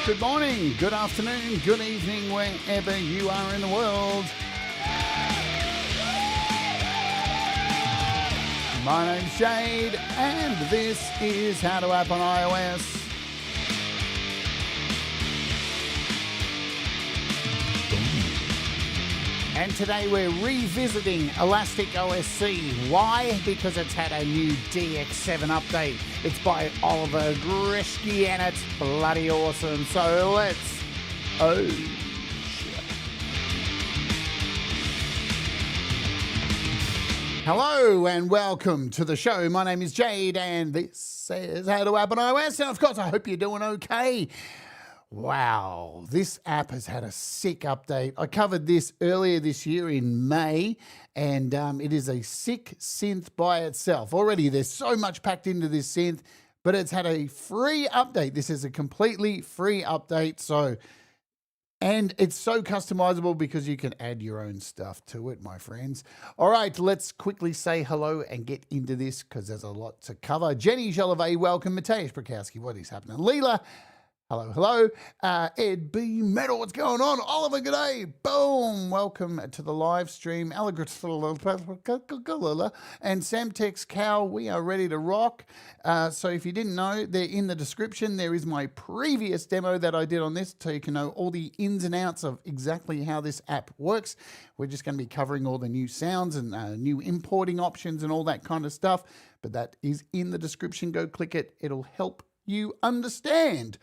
good morning, good afternoon, good evening, wherever you are in the world. My name's Jade, and this is How to App on iOS. And today we're revisiting Elastic OSC. Why? Because it's had a new DX7 update. It's by Oliver Greschke and it's bloody awesome. So let's... Oh, shit. Hello and welcome to the show. My name is Jade and this is How to App on iOS. And of course, I hope you're doing okay. Wow, this app has had a sick update. I covered this earlier this year in May, and it is a sick synth by itself. Already there's so much packed into this synth, but it's had a free update. This is a completely free update, and it's so customizable because you can add your own stuff to it, my friends. All right, let's quickly say hello and get into this because there's a lot to cover. Jenny Jolivet, welcome. Mateusz Brakowski, what is happening? Leela, hello, hello. Ed B. Metal, what's going on? Oliver, g'day. Boom. Welcome to the live stream. And Samtex Cow, we are ready to rock. So if you didn't know, they're in the description. There is my previous demo that I did on this so you can know all the ins and outs of exactly how this app works. We're just going to be covering all the new sounds and new importing options and all that kind of stuff. But that is in the description. Go click it. It'll help you understand.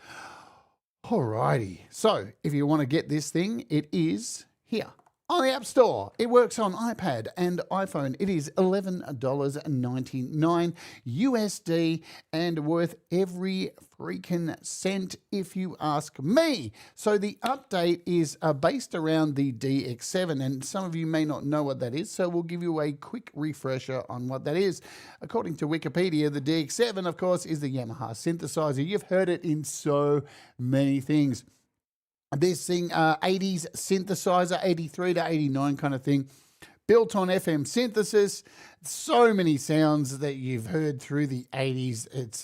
Alrighty, so if you want to get this thing, it is here on the App Store. It works on iPad and iPhone. It is $11.99 USD and worth every freaking cent if you ask me. So the update is based around the DX7, and some of you may not know what that is, so we'll give you a quick refresher on what that is. According to Wikipedia, the DX7, of course, is the Yamaha synthesizer. You've heard it in so many things. This thing, 80s synthesizer, 83 to 89 kind of thing, built on FM synthesis. So many sounds that you've heard through the 80s. It's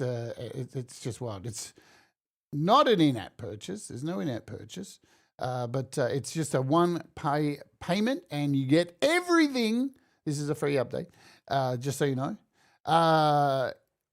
just wild. It's not an in-app purchase. There's no in-app purchase, but it's just a one-pay payment, and you get everything. This is a free update, just so you know.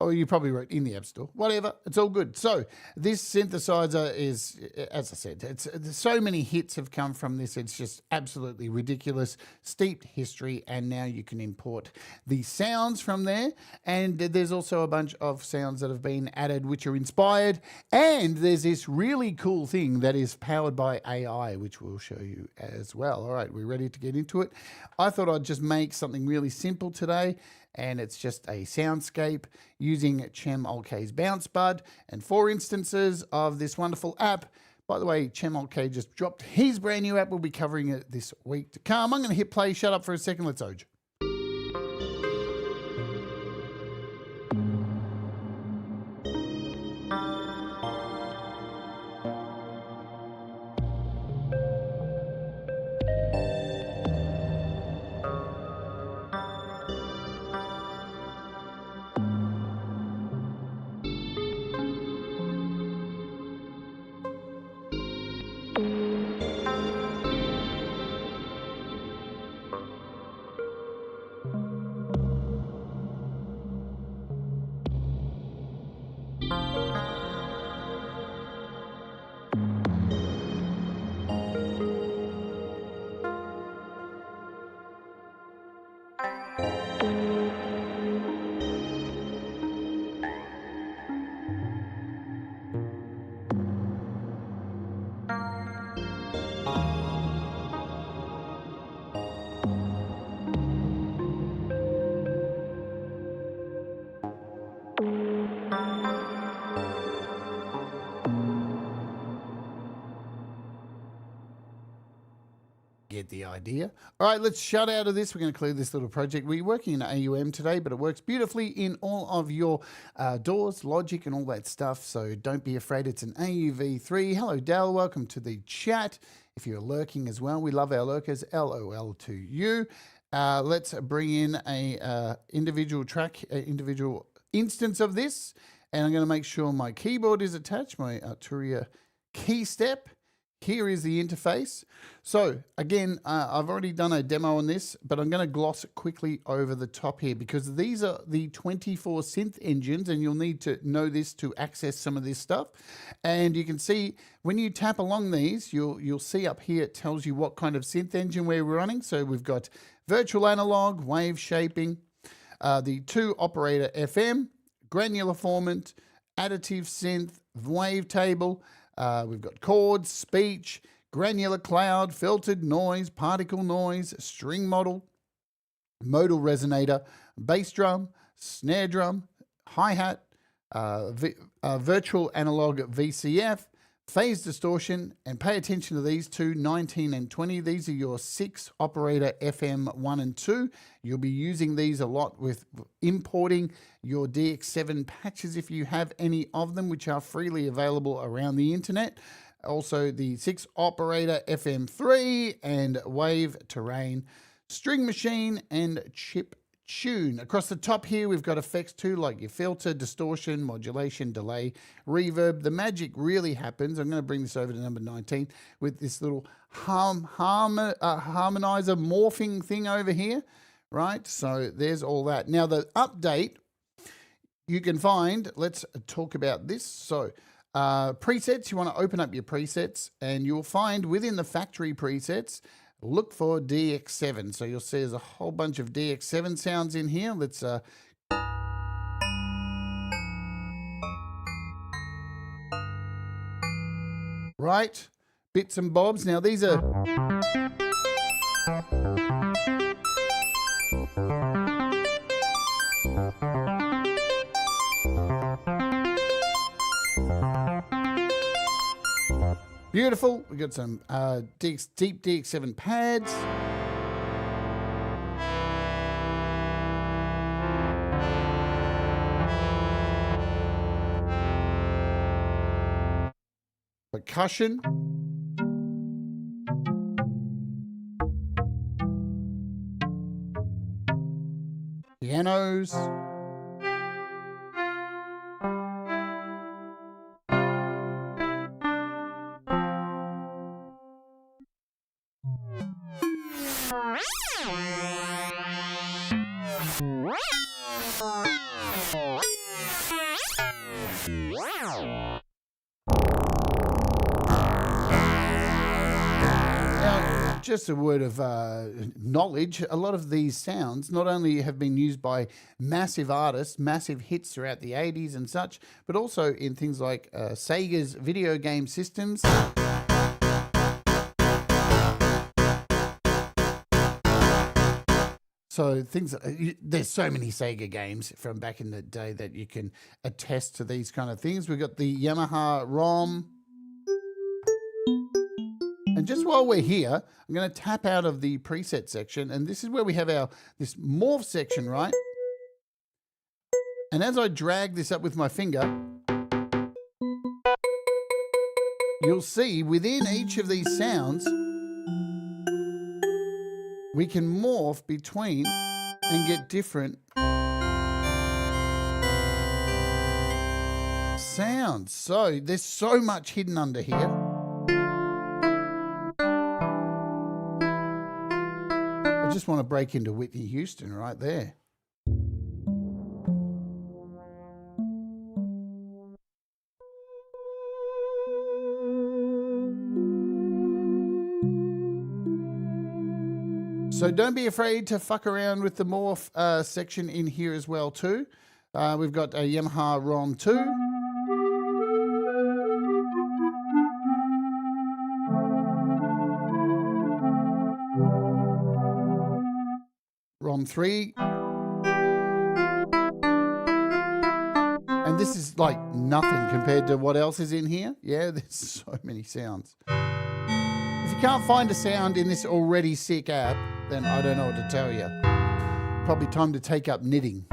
Or you probably wrote in the App Store. Whatever, it's all good. So this synthesizer is, as I said, so many hits have come from this. It's just absolutely ridiculous, steeped history, and now you can import the sounds from there. And there's also a bunch of sounds that have been added which are inspired. And there's this really cool thing that is powered by AI, which we'll show you as well. All right, we're ready to get into it. I thought I'd just make something really simple today. And it's just a soundscape using Chem Olkay's Bounce Bud and 4 instances of this wonderful app. By the way, Chem Olkay just dropped his brand new app. We'll be covering it this week to come. I'm going to hit play. Shut up for a second. Let's Oj. Get the idea. All right, let's shut out of this. We're going to clear this little project. We're working in AUM today, but it works beautifully in all of your DAWs, Logic, and all that stuff. So don't be afraid. It's an AUV3. Hello, Dal. Welcome to the chat. If you're lurking as well, we love our lurkers. LOL to you. Let's bring in a individual track, individual instance of this. And I'm going to make sure my keyboard is attached, my Arturia key step. Here is the interface. So again, I've already done a demo on this, but I'm going to gloss quickly over the top here because these are the 24 synth engines, and you'll need to know this to access some of this stuff. And you can see when you tap along these, you'll see up here it tells you what kind of synth engine we're running. So we've got virtual analog, wave shaping, the 2 operator FM, granular formant, additive synth, wavetable. We've got chords, speech, granular cloud, filtered noise, particle noise, string model, modal resonator, bass drum, snare drum, hi-hat, virtual analog VCF, phase distortion, and pay attention to these two, 19 and 20. These are your 6 operator FM 1 and 2. You'll be using these a lot with importing your DX7 patches if you have any of them, which are freely available around the internet. Also the 6 operator FM3 and wave terrain, string machine, and chip tune. Across the top here, we've got effects too, like your filter, distortion, modulation, delay, reverb. The magic really happens. I'm going to bring this over to number 19 with this little harmonizer morphing thing over here, right? So there's all that. Now the update you can find, let's talk about this. So presets, you want to open up your presets, and you'll find within the factory presets, look for DX7. So you'll see there's a whole bunch of DX7 sounds in here. Let's right, bits and bobs. Now these are beautiful. We got some deep DX7 pads. Percussion. Pianos. Just a word of knowledge, a lot of these sounds not only have been used by massive artists, massive hits throughout the 80s and such, but also in things like Sega's video game systems. So things, there's so many Sega games from back in the day that you can attest to these kind of things. We've got the Yamaha ROM. And just while we're here, I'm going to tap out of the preset section, and this is where we have this morph section, right? And as I drag this up with my finger, you'll see within each of these sounds, we can morph between and get different sounds. So there's so much hidden under here. I just want to break into Whitney Houston right there. So don't be afraid to fuck around with the morph section in here as well too. We've got a Yamaha ROM 2. ROM 3. And this is like nothing compared to what else is in here. Yeah, there's so many sounds. If you can't find a sound in this already sick app, then I don't know what to tell you. Probably time to take up knitting.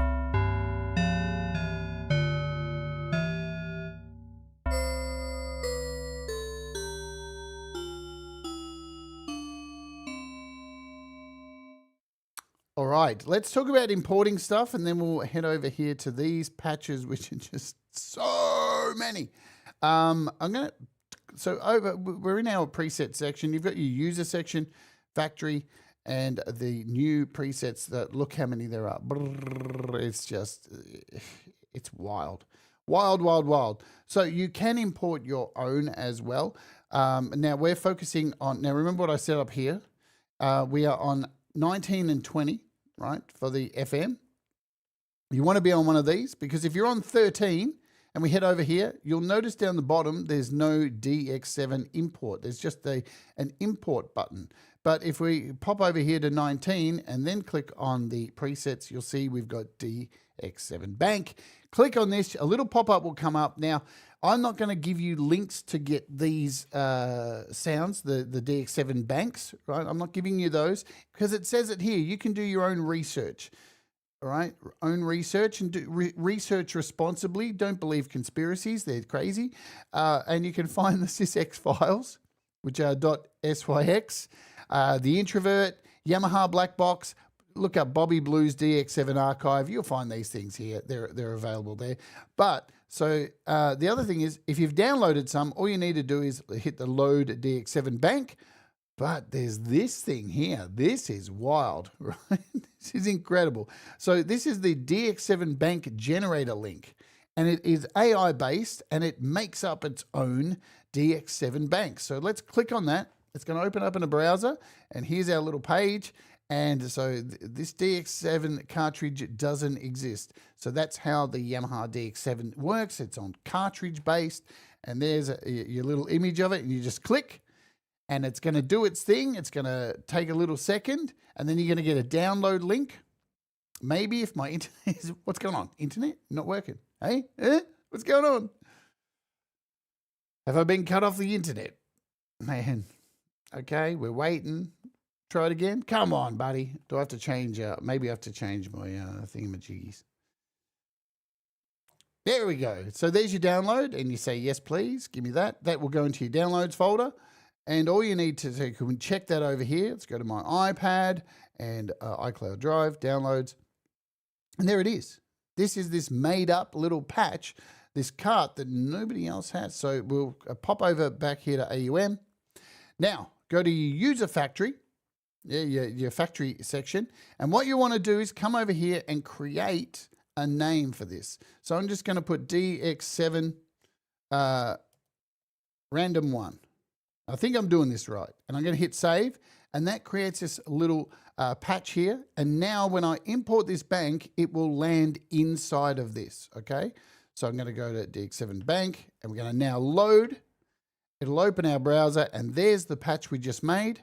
All right, let's talk about importing stuff, and then we'll head over here to these patches, which are just so many. I'm going to So we're in our preset section. You've got your user section, factory, and the new presets. That look how many there are. It's just, it's wild. Wild, wild, wild. So you can import your own as well. Now we're focusing on, now remember what I set up here. We are on 19 and 20, right, for the FM. You want to be on one of these because if you're on 13 and we head over here, you'll notice down the bottom there's no DX7 import. There's just an import button. But if we pop over here to 19 and then click on the presets, you'll see we've got DX7 bank. Click on this, a little pop-up will come up. Now, I'm not going to give you links to get these sounds, the DX7 banks, right? I'm not giving you those because it says it here. You can do your own research, all right? Own research and do research responsibly. Don't believe conspiracies. They're crazy. And you can find the sysx files, which are .syx, the introvert, Yamaha black box. Look up Bobby Blues DX7 archive. You'll find these things here. They're available there. But so the other thing is, if you've downloaded some, all you need to do is hit the load DX7 bank. But there's this thing here. This is wild, right? This is incredible. So this is the DX7 bank generator link, and it is AI based, and it makes up its own DX7 bank. So let's click on that. It's going to open up in a browser, and here's our little page. And so this DX7 cartridge doesn't exist. So that's how the Yamaha DX7 works. It's on cartridge based, and there's your little image of it, and you just click, and it's going to do its thing. It's going to take a little second, and then you're going to get a download link. Maybe if my internet is, what's going on? Internet? Not working. Hey? What's going on? Have I been cut off the internet? Man. Okay, we're waiting. Try it again. Come on, buddy. Do I have to change? Maybe I have to change my thingamajiggies. There we go. So there's your download, and you say, yes, please, give me that. That will go into your downloads folder. And all you need to do, you can check that over here. Let's go to my iPad and iCloud Drive, downloads. And there it is. This is this made up little patch, this cart that nobody else has. So we'll pop over back here to AUM. Now, go to your user factory. Your factory section. And what you want to do is come over here and create a name for this. So I'm just going to put DX7 random one. I think I'm doing this right. And I'm going to hit save. And that creates this little patch here. And now when I import this bank, it will land inside of this. Okay. So I'm going to go to DX7 bank, and we're going to now load. It'll open our browser, and there's the patch we just made.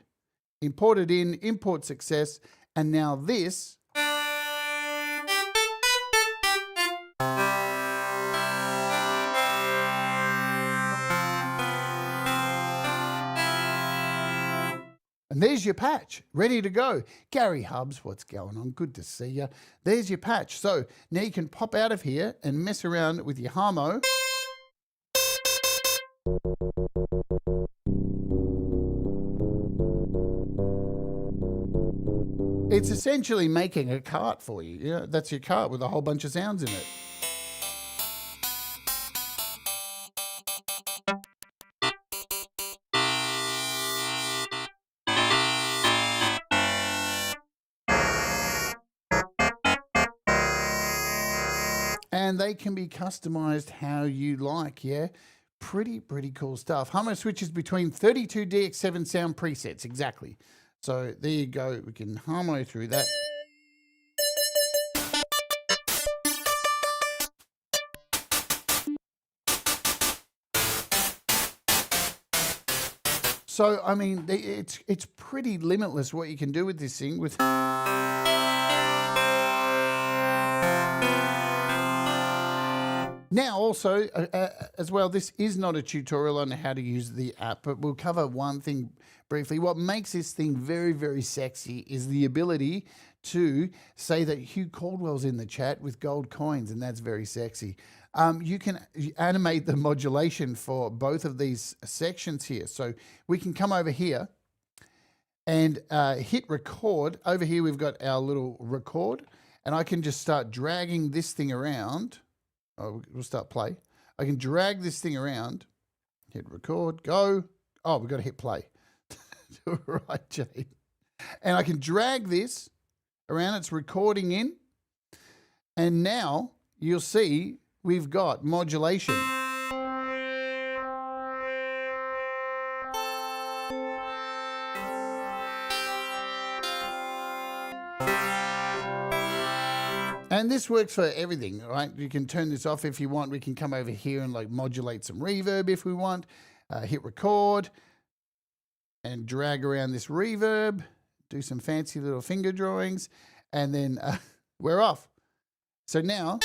Import it in, import success, and now this and there's your patch, ready to go. Gary Hubs, what's going on? Good to see you. There's your patch. So now you can pop out of here and mess around with your harmo. It's essentially making a cart for you. Yeah, that's your cart with a whole bunch of sounds in it. And they can be customized how you like, yeah? Pretty cool stuff. Harmo switches between 32 DX7 sound presets, exactly. So there you go. We can harmo through that. So, I mean, it's pretty limitless what you can do with this thing. With now, also, as well, this is not a tutorial on how to use the app, but we'll cover one thing briefly. What makes this thing very sexy is the ability to say that Hugh Caldwell's in the chat with gold coins, and that's very sexy. You can animate the modulation for both of these sections here. So we can come over here and hit record. Over here, we've got our little record, and I can just start dragging this thing around. Oh, we'll start play. I can drag this thing around hit record, go. Oh, we've got to hit play. Right, Jade. And I can drag this around, it's recording in. And now you'll see we've got modulation. And this works for everything, right? You can turn this off if you want. We can come over here and like modulate some reverb if we want. Hit record and drag around this reverb, do some fancy little finger drawings, and then we're off. So now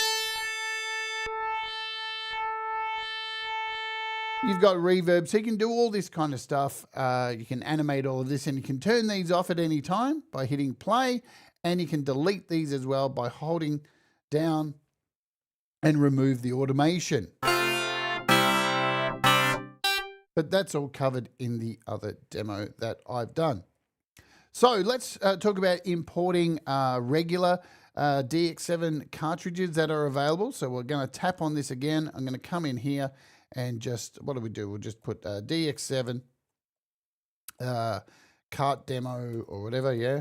you've got reverb, so you can do all this kind of stuff. You can animate all of this, and you can turn these off at any time by hitting play. And you can delete these as well by holding down and remove the automation. But that's all covered in the other demo that I've done. So let's talk about importing regular DX7 cartridges that are available. So we're going to tap on this again. I'm going to come in here and just, what do we do? We'll just put DX7 cart demo or whatever, yeah.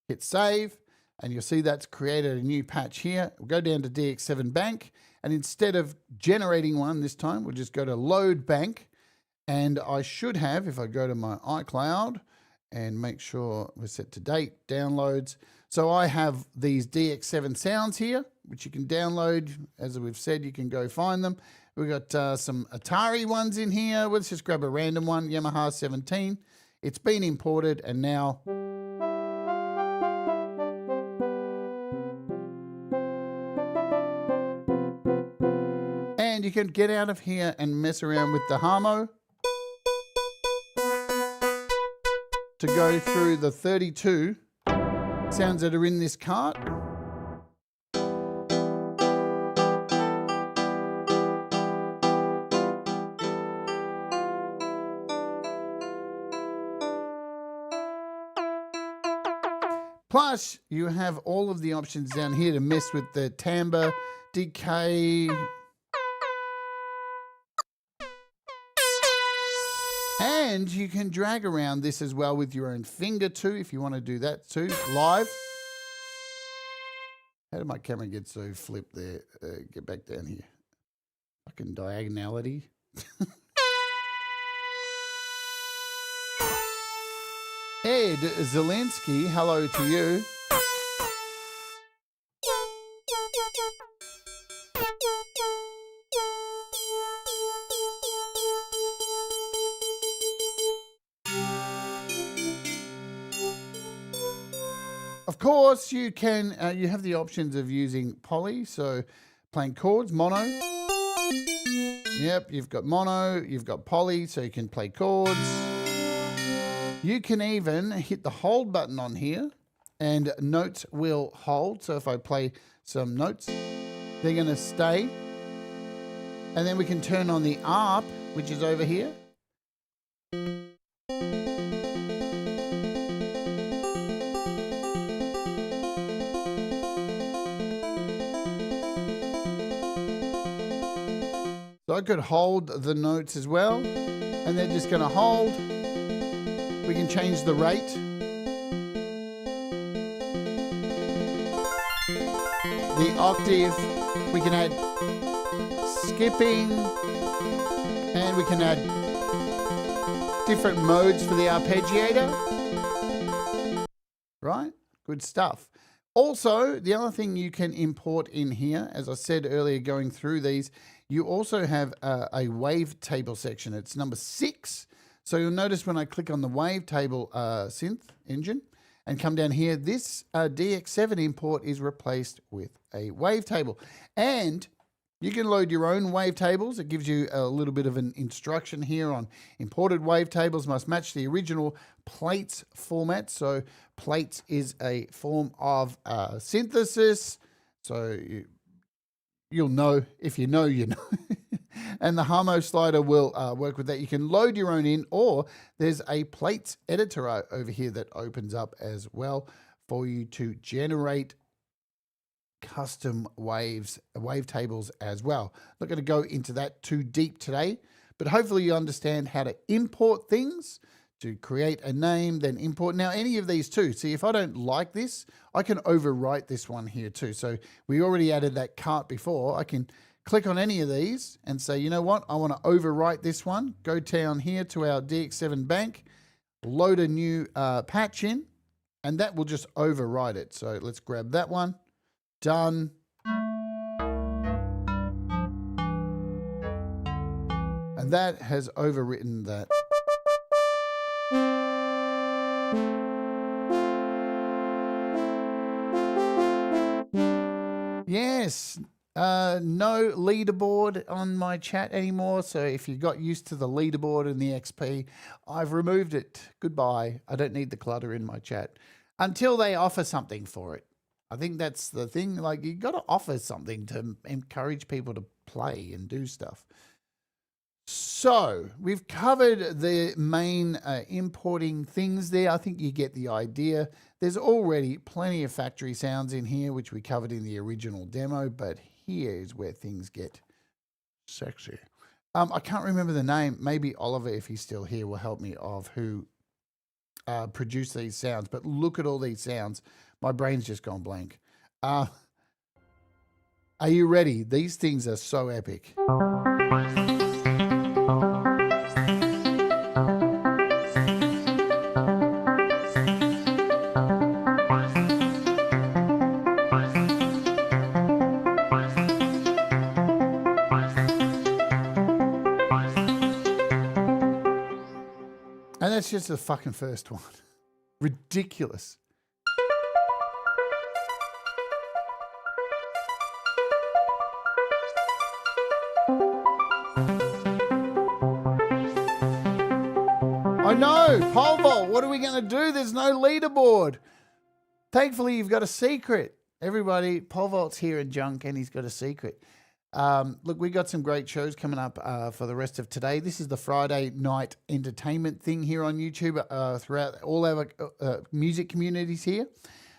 Hit save, and you'll see that's created a new patch here. We'll go down to DX7 bank, and instead of generating one this time, we'll just go to load bank, and I should have, if I go to my iCloud and make sure we're set to date, downloads. So I have these DX7 sounds here, which you can download. As we've said, you can go find them. We've got some Atari ones in here. Let's just grab a random one, Yamaha 17. It's been imported, and now you can get out of here and mess around with the harmo to go through the 32 sounds that are in this cart. Plus, you have all of the options down here to mess with the timbre, decay, and you can drag around this as well with your own finger too, if you want to do that too, live. How did my camera get so flipped there? Get back down here. Fucking diagonality. Ed Zelensky, hello to you. Of course, you can. You have the options of using poly, so playing chords, mono. Yep, you've got mono, you've got poly, so you can play chords. You can even hit the hold button on here, and notes will hold. So if I play some notes, they're going to stay. And then we can turn on the ARP, which is over here. So I could hold the notes as well, and they're just going to hold. We can change the rate. The octave, we can add skipping, and we can add different modes for the arpeggiator. Right? Good stuff. Also, the other thing you can import in here, as I said earlier going through these, you also have a wavetable section. It's number 6. So you'll notice when I click on the Wavetable synth engine and come down here, this DX7 import is replaced with a wavetable. And you can load your own wavetables. It gives you a little bit of an instruction here on imported wavetables must match the original plates format. So plates is a form of synthesis. So you'll know, if you know, you know. And the harmo slider will work with that. You can load your own in, or there's a plates editor over here that opens up as well for you to generate custom wavetables as well. Not going to go into that too deep today, but hopefully you understand how to import things, to create a name, then import. Now, any of these too. See, if I don't like this, I can overwrite this one here too. So we already added that cart before. I can click on any of these and say, you know what? I want to overwrite this one. Go down here to our DX7 bank, load a new patch in, and that will just overwrite it. So let's grab that one. Done. And that has overwritten that. Yes, no leaderboard on my chat anymore. So if you got used to the leaderboard in the XP, I've removed it. Goodbye. I don't need the clutter in my chat until they offer something for it. I think that's the thing. Like, you got to offer something to encourage people to play and do stuff. So we've covered the main importing things there. I think you get the idea. There's already plenty of factory sounds in here, which we covered in the original demo, but here is where things get sexy. I can't remember the name. Maybe Oliver, if he's still here, will help me, of who produced these sounds. But look at all these sounds. My brain's just gone blank. Are you ready? These things are so epic. And that's just the fucking first one. Ridiculous. I know, pole vault. What are we going to do? There's no leaderboard. Thankfully, you've got a secret. Everybody, pole vault's here in junk, and he's got a secret. Look, we got some great shows coming up for the rest of today. This is the Friday night entertainment thing here on YouTube throughout all our music communities here.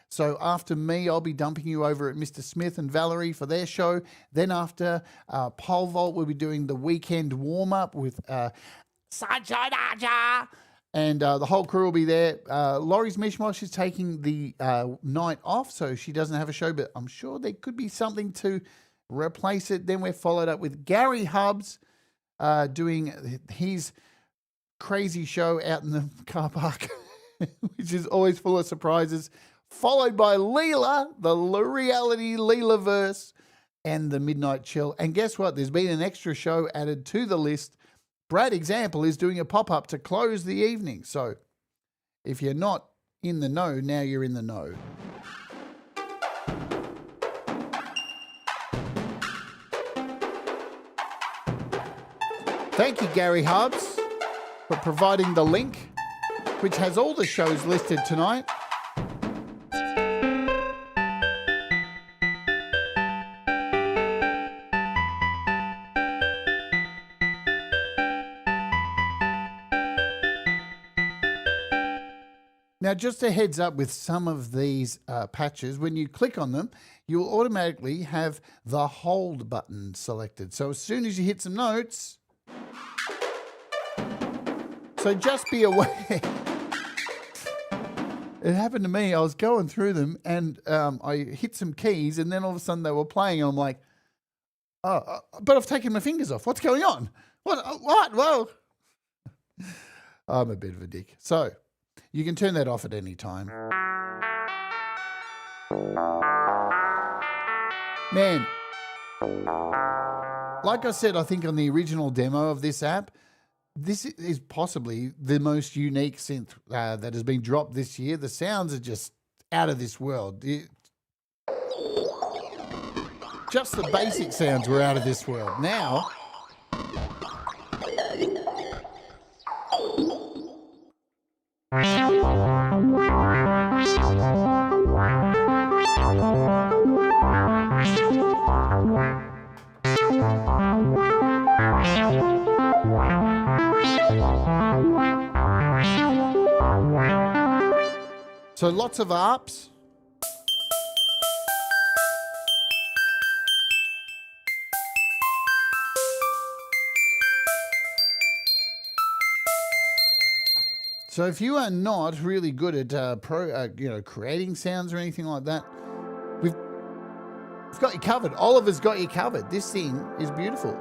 So after me, I'll be dumping you over at Mr. Smith and Valerie for their show. Then after Pole Vault, we'll be doing the weekend warm-up with Sunshine Archer. And the whole crew will be there. Laurie's Mishmosh is taking the night off, so she doesn't have a show, but I'm sure there could be something to replace it. Then we're followed up with Gary Hubbs doing his crazy show out in the car park, which is always full of surprises, followed by Leela, the reality Leela-verse, and the Midnight Chill. And guess what? There's been an extra show added to the list. Brad Example is doing a pop-up to close the evening. So if you're not in the know, now you're in the know. Thank you, Gary Hubbs, for providing the link, which has all the shows listed tonight. Now, just a heads up with some of these patches, when you click on them, you'll automatically have the hold button selected. So as soon as you hit some notes, so just be aware. It happened to me. I was going through them and I hit some keys and then all of a sudden they were playing and I'm like, oh, but I've taken my fingers off. What's going on? What? Whoa. I'm a bit of a dick. So you can turn that off at any time. Man, like I said, I think on the original demo of this app, this is possibly the most unique synth that has been dropped this year. The sounds are just out of this world. Just the basic sounds were out of this world. Now, so lots of arps. So if you are not really good at creating sounds or anything like that, we've got you covered. Oliver's got you covered. This thing is beautiful.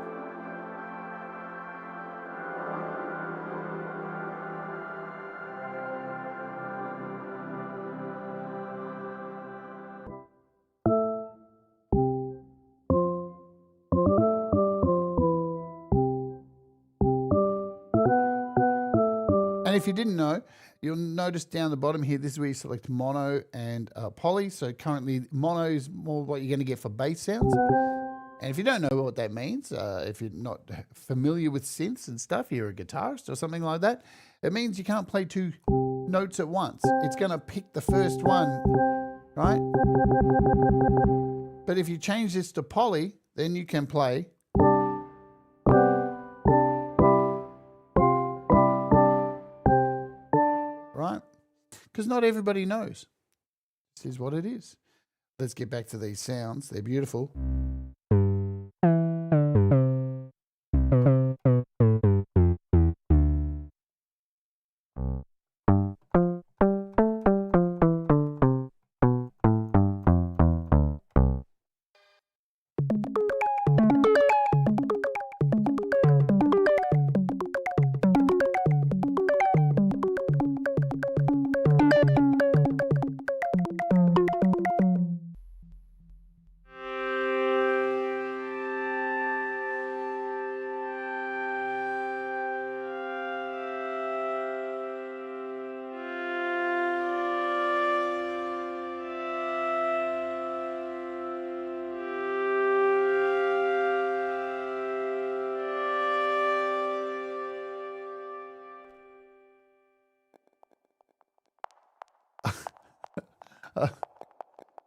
And if you didn't know, you'll notice down the bottom here, this is where you select mono and poly. So currently mono is more what you're going to get for bass sounds. And if you don't know what that means, if you're not familiar with synths and stuff, you're a guitarist or something like that, it means you can't play two notes at once. It's going to pick the first one, right? But if you change this to poly, then you can play. Right? Because not everybody knows. This is what it is. Let's get back to these sounds. They're beautiful.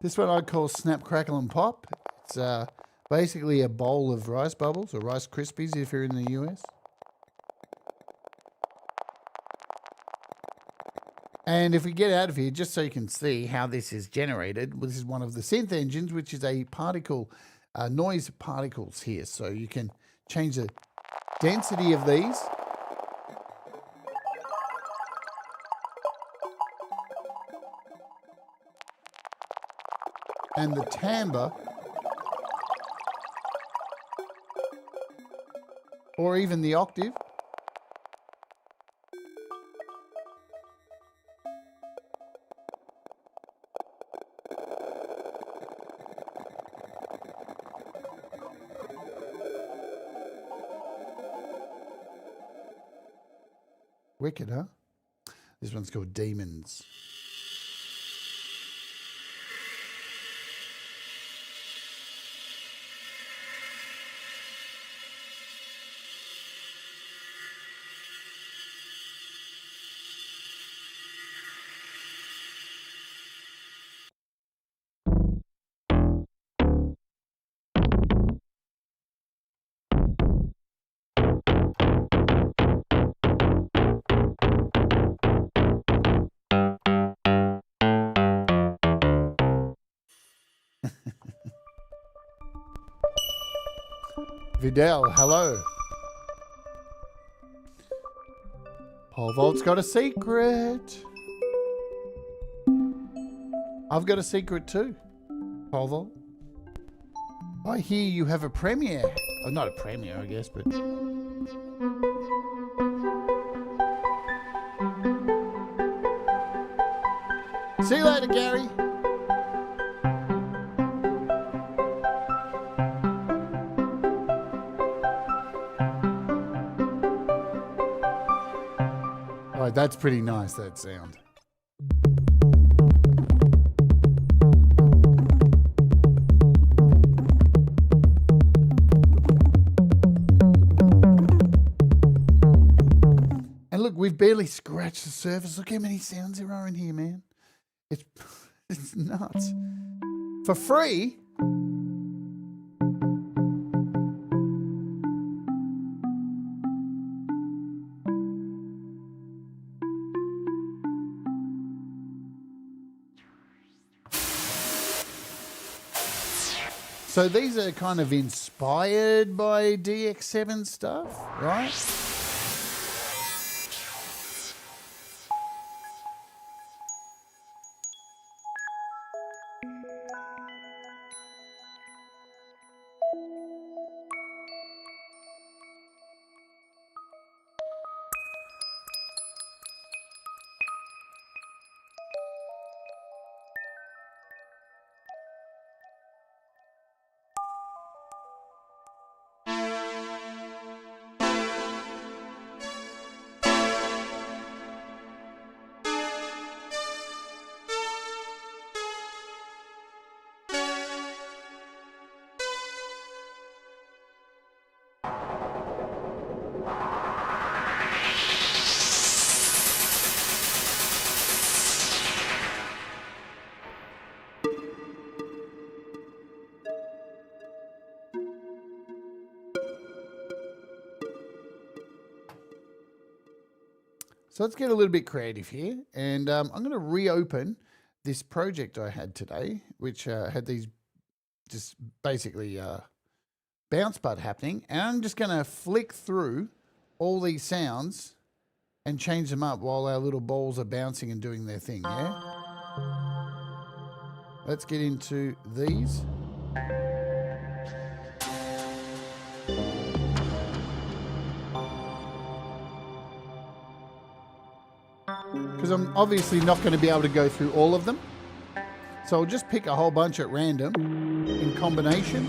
This one I call Snap, Crackle and Pop. It's basically a bowl of rice bubbles or Rice Krispies if you're in the US. And if we get out of here, just so you can see how this is generated, this is one of the synth engines, which is a particle, noise particles here. So you can change the density of these. And the timbre, or even the octave. Wicked, huh? This one's called Demons. Vidal, hello. Pole Vault's got a secret. I've got a secret too, Pole Vault. I hear you have a premiere. Oh, not a premiere, I guess, but... See you later, Gary. Oh, that's pretty nice, that sound. And look, we've barely scratched the surface. Look how many sounds there are in here, man. It's nuts. For free. So these are kind of inspired by DX7 stuff, right? So let's get a little bit creative here. And I'm going to reopen this project I had today, which had these just basically bounce bud happening. And I'm just going to flick through all these sounds and change them up while our little balls are bouncing and doing their thing, yeah? Let's get into these. Because I'm obviously not going to be able to go through all of them. So I'll just pick a whole bunch at random in combination.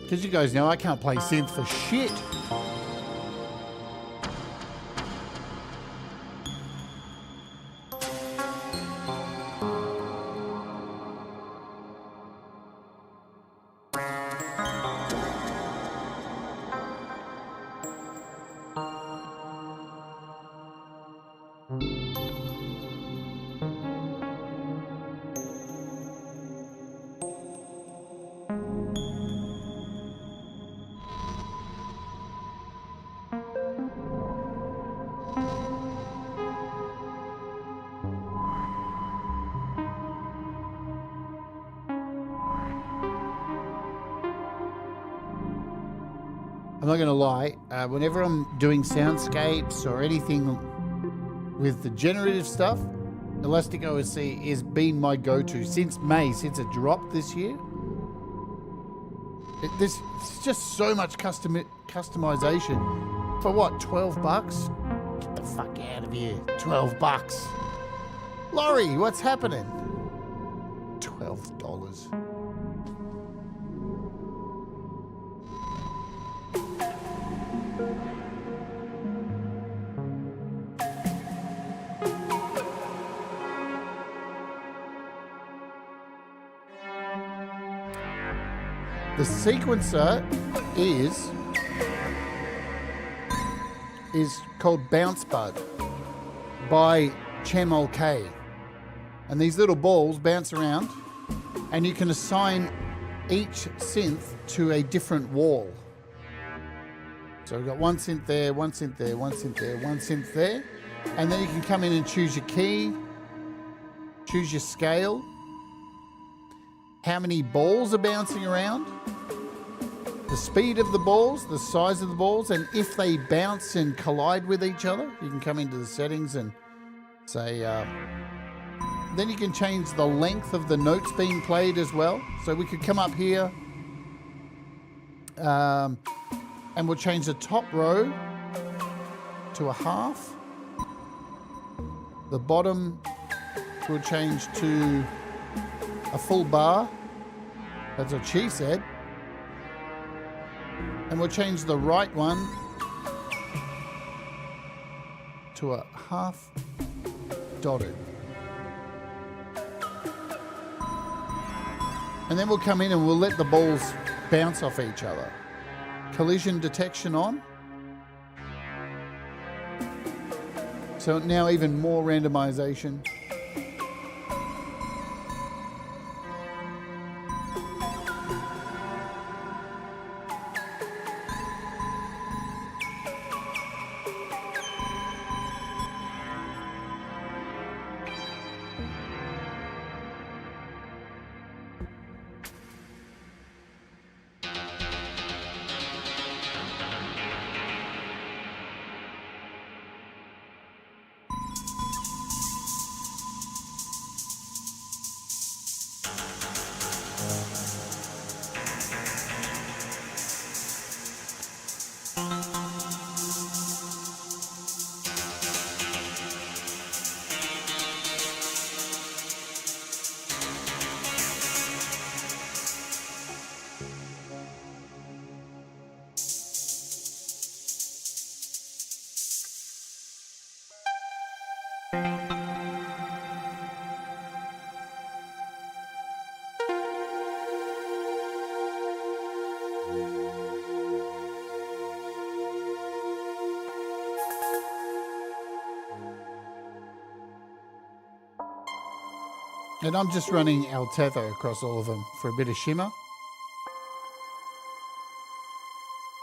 Because you guys know I can't play synth for shit. I'm not going to lie, whenever I'm doing soundscapes or anything with the generative stuff, Elastic OSC has been my go-to since May, since it dropped this year. There's just so much customization. For what, 12 bucks? Get the fuck out of here. 12 bucks. Laurie, what's happening? $12. The sequencer is called Bounce Bud by Chemol K. And these little balls bounce around and you can assign each synth to a different wall. So we've got one synth there, one synth there, one synth there, one synth there. And then you can come in and choose your key, choose your scale, how many balls are bouncing around, the speed of the balls, the size of the balls, and if they bounce and collide with each other, you can come into the settings and say, then you can change the length of the notes being played as well. So we could come up here and we'll change the top row to a half. The bottom will change to a full bar. That's what she said. And we'll change the right one to a half dotted. And then we'll come in and we'll let the balls bounce off each other. Collision detection on. So now even more randomization. And I'm just running Altavo across all of them for a bit of shimmer.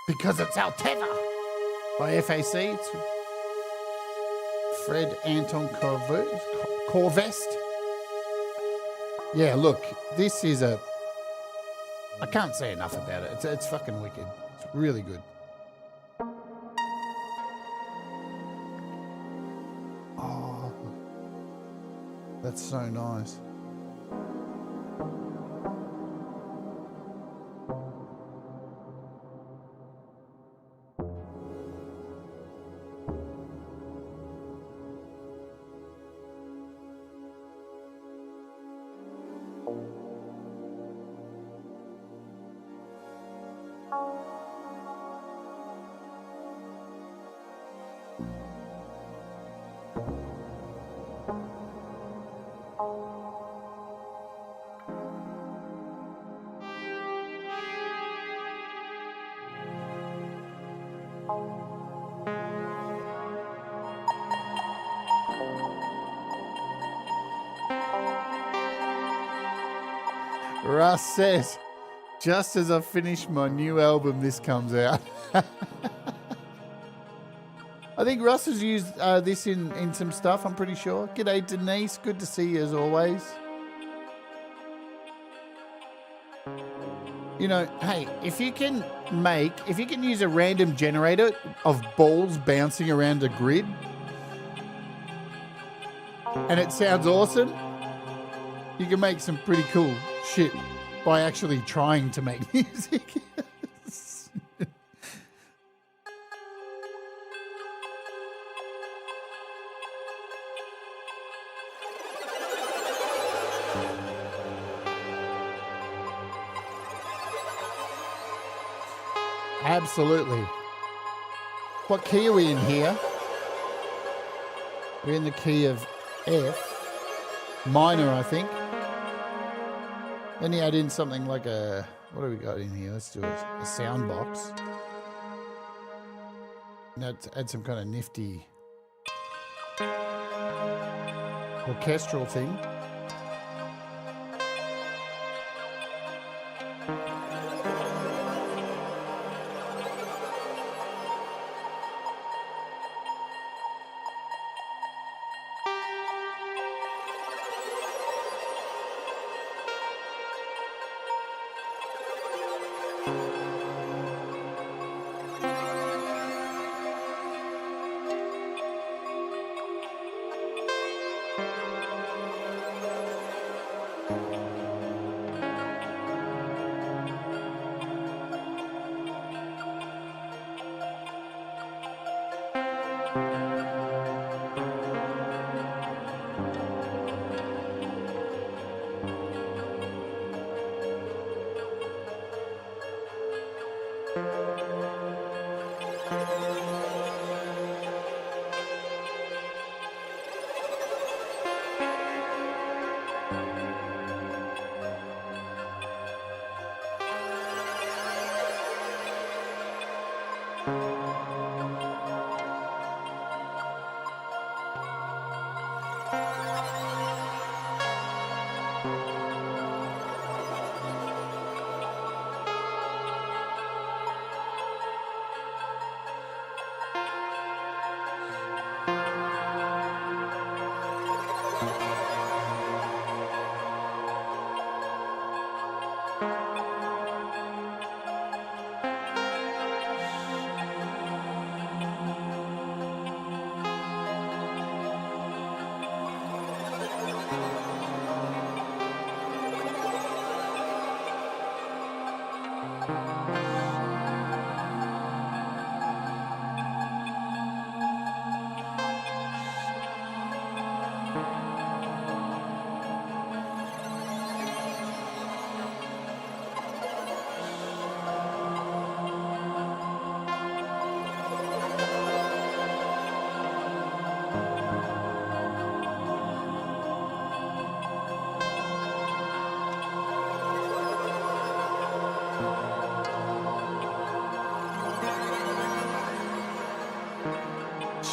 Because it's Altavo by FAC. It's Fred Anton Corvest. Yeah, look, this is a... I can't say enough about it. It's fucking wicked. It's really good. Oh, that's so nice. Russ says, just as I finish my new album, this comes out. I think Russ has used this in some stuff, I'm pretty sure. G'day, Denise. Good to see you as always. You know, hey, if you can use a random generator of balls bouncing around a grid and it sounds awesome, you can make some pretty cool shit by actually trying to make music. Absolutely. What key are we in here? We're in the key of F minor, I think. Then you add in something like a, what do we got in here? Let's do a sound box. Now add some kind of nifty orchestral thing.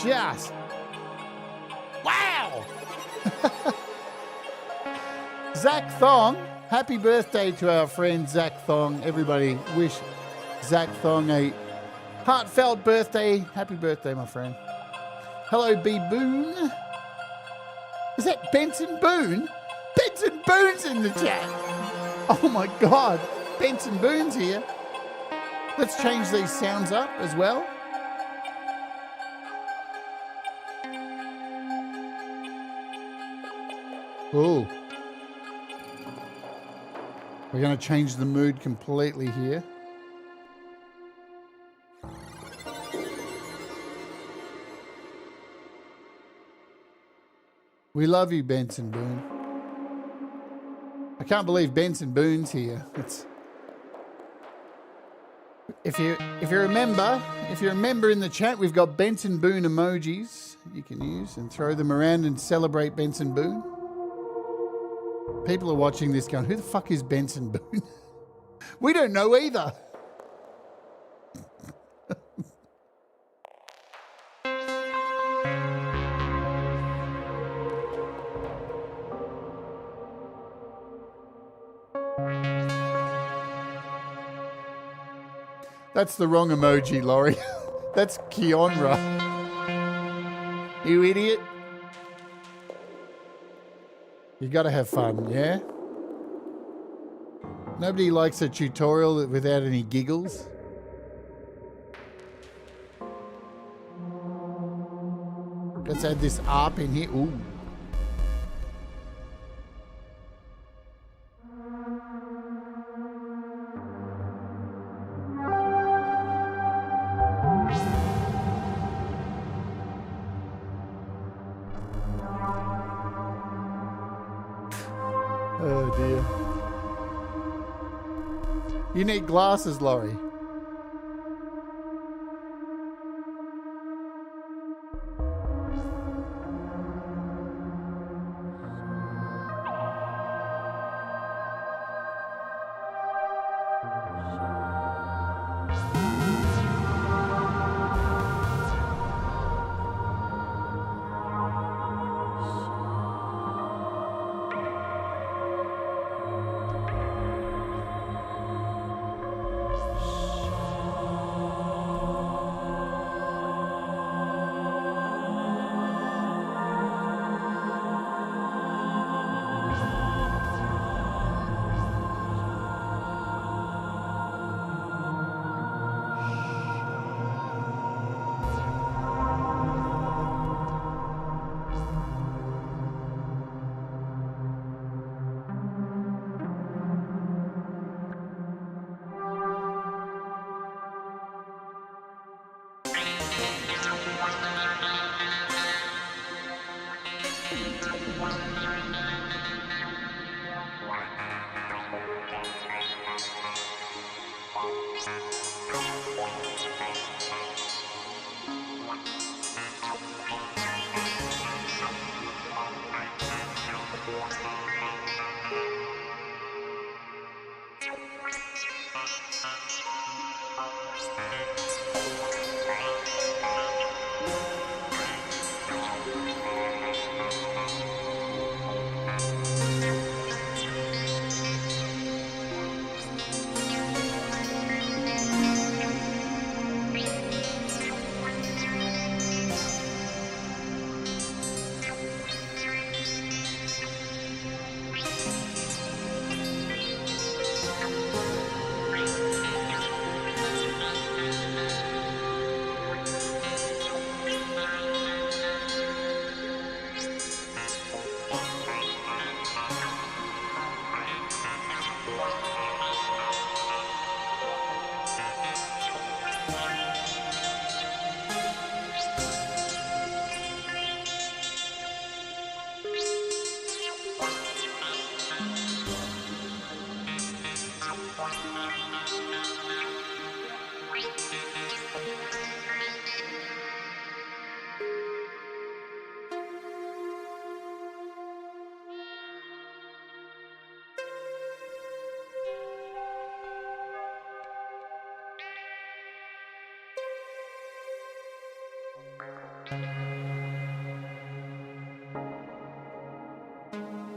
Just wow. Zach Thong, happy birthday to our friend Zach Thong. Everybody wish Zach Thong a heartfelt birthday. Happy birthday, my friend. Hello, B. Boone. Is that Benson Boone? Benson Boone's in the chat. Oh my God, Benson Boone's here. Let's change these sounds up as well. Oh. We're going to change the mood completely here. We love you, Benson Boone. I can't believe Benson Boone's here. If you remember in the chat, we've got Benson Boone emojis you can use and throw them around and celebrate Benson Boone. People are watching this going, who the fuck is Benson Boone? We don't know either. That's the wrong emoji, Laurie. That's Keonra. You idiot. You got to have fun, yeah? Nobody likes a tutorial without any giggles. Let's add this ARP in here. Ooh. Oh dear. You need glasses, Laurie.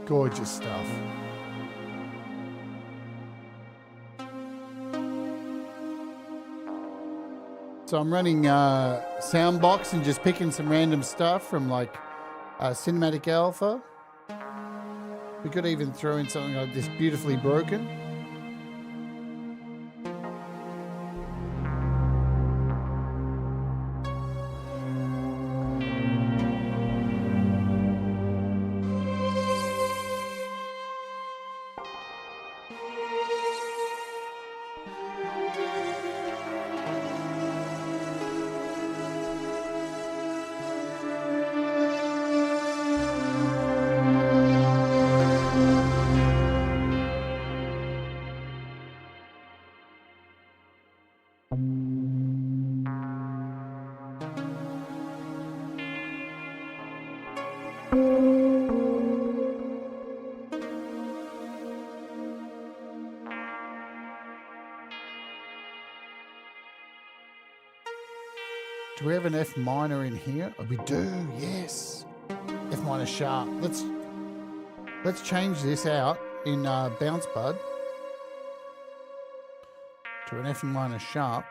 Gorgeous stuff. So I'm running Soundbox and just picking some random stuff from like Cinematic Alpha. We could even throw in something like this, Beautifully Broken. Do we have an F minor in here? Oh, we do, yes. F minor sharp. Let's change this out in Bounce Bud to an F minor sharp.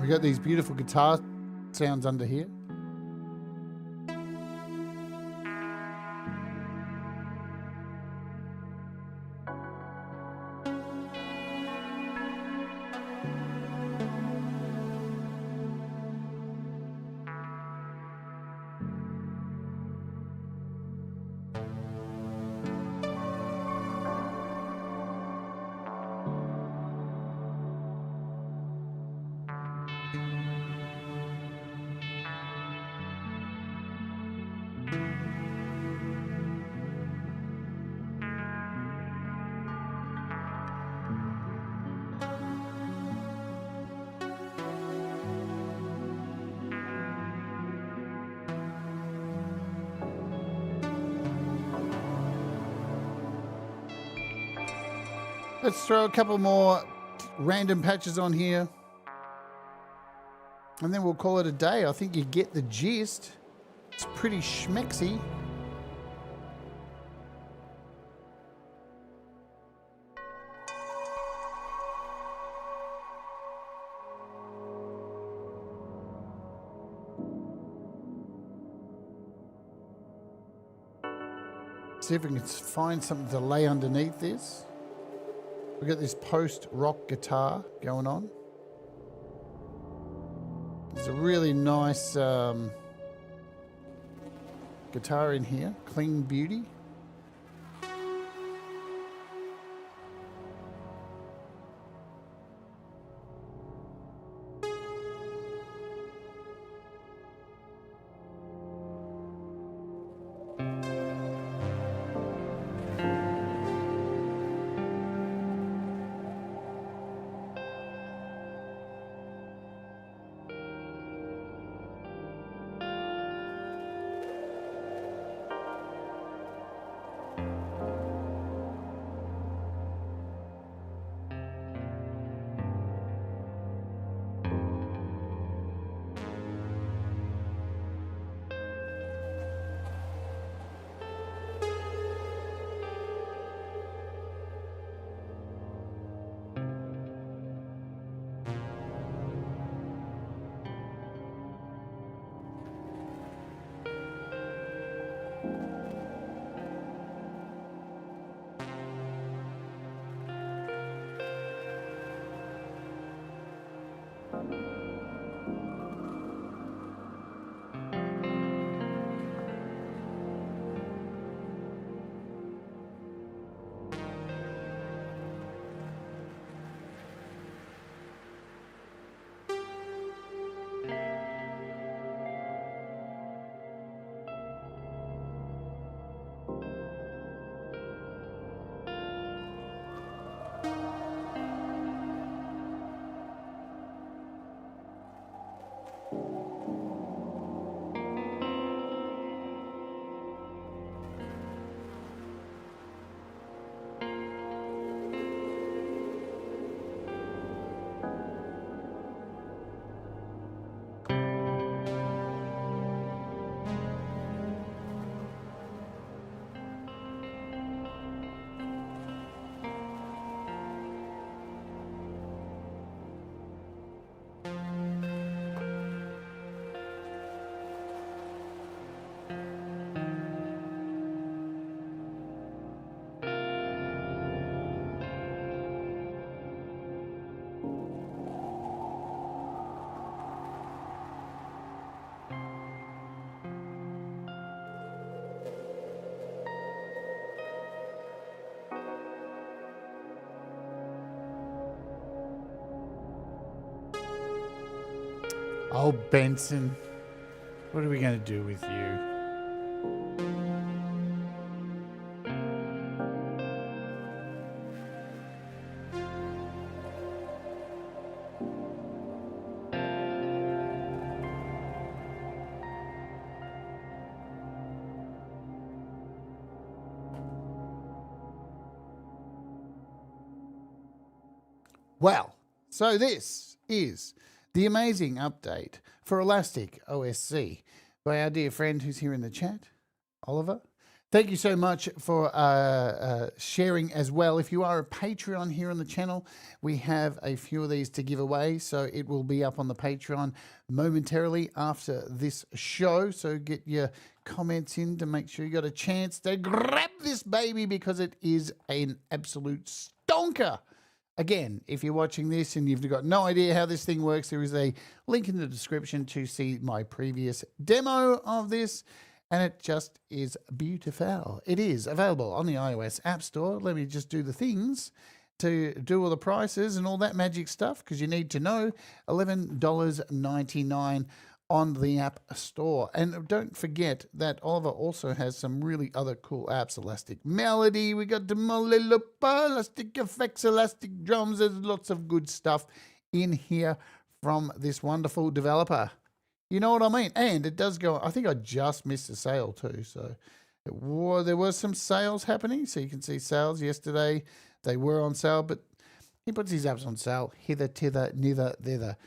We got these beautiful guitar sounds under here. Let's throw a couple more random patches on here. And then we'll call it a day. I think you get the gist. It's pretty schmexy. See if we can find something to lay underneath this. We've got this post-rock guitar going on. There's a really nice guitar in here, Clean Beauty. Oh, Benson, what are we going to do with you? Well, so this is the amazing update for Elastic OSC by our dear friend who's here in the chat, Oliver. Thank you so much for sharing as well. If you are a Patreon here on the channel, we have a few of these to give away, so it will be up on the Patreon momentarily after this show. So get your comments in to make sure you got a chance to grab this baby because it is an absolute stonker. Again, if you're watching this and you've got no idea how this thing works, there is a link in the description to see my previous demo of this, and it just is beautiful. It is available on the iOS App Store. Let me just do the things to do all the prices and all that magic stuff, because you need to know $11.99 on the App Store. And don't forget that Oliver also has some really other cool apps. Elastic Melody, we got the Elastic Effects, Elastic Drums. There's lots of good stuff in here from this wonderful developer. You know what I mean? And it does go, I think I just missed a sale too. So there was some sales happening. So you can see sales yesterday. They were on sale, but he puts his apps on sale hither, tither, nither, thither.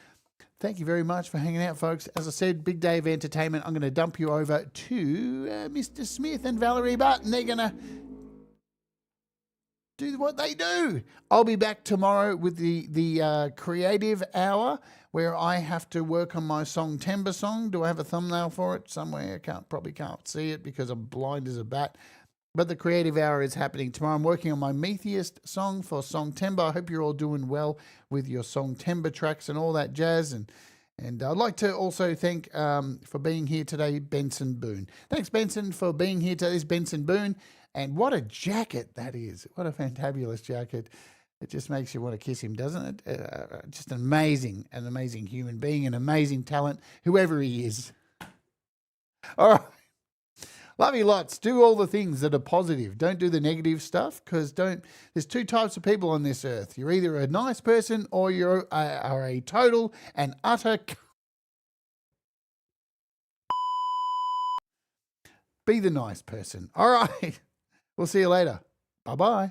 Thank you very much for hanging out, folks. As I said, big day of entertainment. I'm going to dump you over to Mr. Smith and Valerie Barton. They're going to do what they do. I'll be back tomorrow with the creative hour, where I have to work on my Songtember song. Do I have a thumbnail for it somewhere? Probably can't see it because I'm blind as a bat. But the creative hour is happening tomorrow. I'm working on my Metheist song for Songtember. I hope you're all doing well with your Songtember tracks and all that jazz. And I'd like to also thank, for being here today, Benson Boone. Thanks, Benson, for being here today. This is Benson Boone. And what a jacket that is. What a fantabulous jacket. It just makes you want to kiss him, doesn't it? Just an amazing human being, an amazing talent, whoever he is. All right. Love you lots. Do all the things that are positive. Don't do the negative stuff, because there's two types of people on this earth. You're either a nice person or you are a total and utter. Be the nice person. All right. We'll see you later. Bye-bye.